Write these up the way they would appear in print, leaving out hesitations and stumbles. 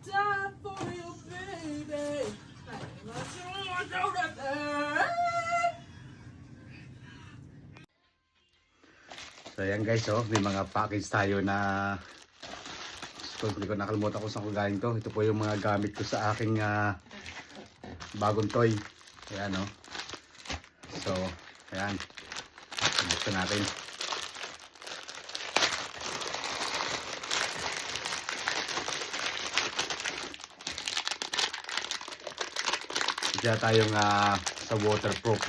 Die for you, baby. I'm a soldier. So ayan guys, oh, may mga package tayo na hindi ko nakalimutan kung saan ko galing to. Ito po yung mga gamit ko sa aking bagong toy. Ayan, oh. So, ayan. Buksan natin. Kaya tayong sa waterproof.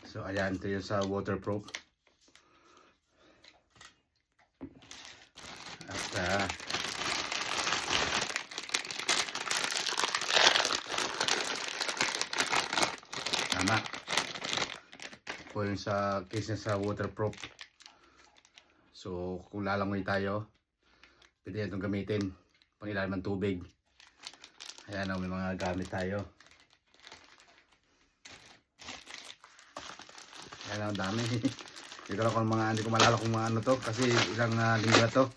So ayan, ito yung sa waterproof. At tama po yung sa case sa waterproof. So kung lalangoy tayo, pwede itong gamitin pang ilalim ng tubig. Ayan, may mga gamit tayo. Ayan, ang dami. Hindi ko lang kung mga, hindi ko malala kung mga ano to kasi ilang linggo na to.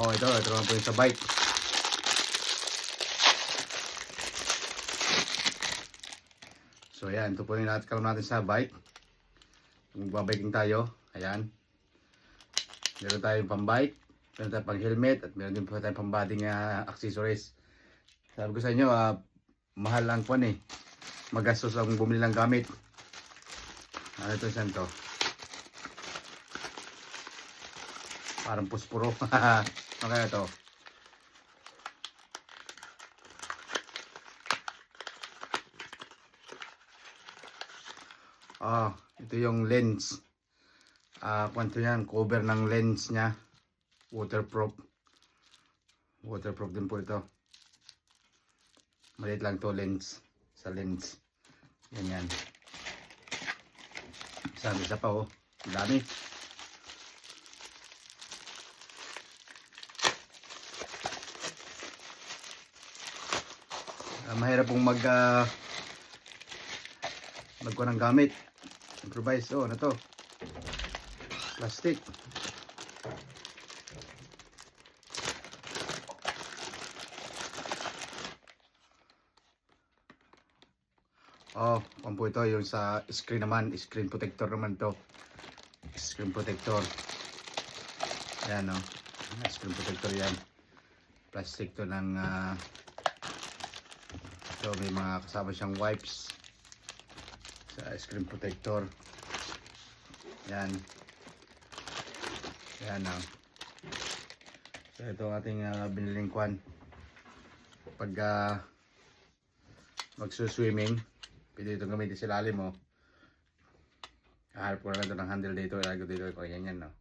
Oh, ito naman po yung sa bike. So ayan, ito po yung natikalam natin sa bike. Kung babiking tayo, ayan. Meron tayong pang bike, meron tayong pang helmet, at meron din po tayong pang bading accessories. Sabi ko sa inyo, mahal lang po magastos ang bumili ng gamit. Ano ito, saan to? Parang puspuro. Ano kaya ito? Ito yung lens. Kwanto yan, cover ng lens nya. Waterproof. Waterproof din po ito. Maliit lang to lens. Sa lens. Yan. Isa pa, oh. Ang dami. Mahirap pong magkuha ng gamit. Improvise. Oh, ano to? Plastic. Oh, kung po ito yung sa screen naman, screen protector naman to. Screen protector. Ayan, oh. Screen protector yan. Plastic to ng so may mga kasama siyang wipes sa screen protector. Yan. Yan, oh. So ito ang ating biniling kwan. Pag magsuswimming, pwede itong gamitin sa ilalim, oh. Kaharap ko na lang ito ng handle dito. Ilagay ko dito. Yan, no.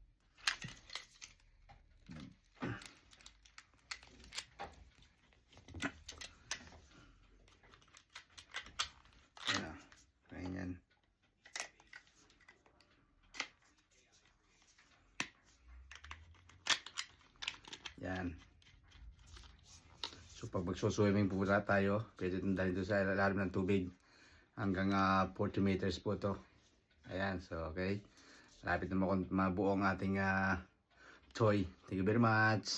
Yan. Yan. So pag magsuswimming po tayo, pwede itong dahil sa ilalim ng tubig. Hanggang 40 meters po to. Ayan, so okay. Lapit na mabuo ang ating toy. Thank you very much.